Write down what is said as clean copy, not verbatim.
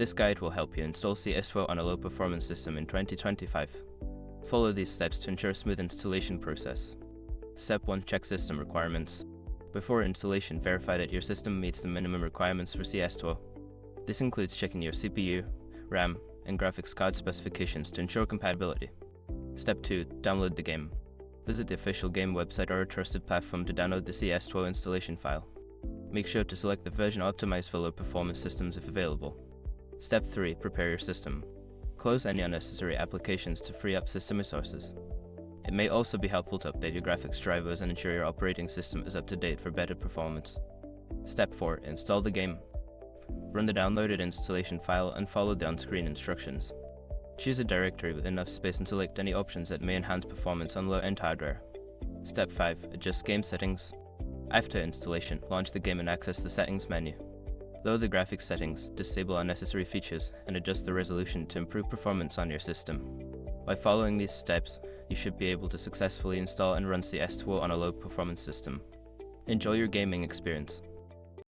This guide will help you install CS2 on a low-performance system in 2025. Follow these steps to ensure a smooth installation process. Step 1. Check system requirements. Before installation, verify that your system meets the minimum requirements for CS2. This includes checking your CPU, RAM, and graphics card specifications to ensure compatibility. Step 2. Download the game. Visit the official game website or a trusted platform to download the CS2 installation file. Make sure to select the version optimized for low-performance systems if available. Step 3. Prepare your system. Close any unnecessary applications to free up system resources. It may also be helpful to update your graphics drivers and ensure your operating system is up to date for better performance. Step 4. Install the game. Run the downloaded installation file and follow the on-screen instructions. Choose a directory with enough space and select any options that may enhance performance on low-end hardware. Step 5. Adjust game settings. After installation, launch the game and access the settings menu. Lower the graphics settings, disable unnecessary features, and adjust the resolution to improve performance on your system. By following these steps, you should be able to successfully install and run CS2 on a low-performance system. Enjoy your gaming experience.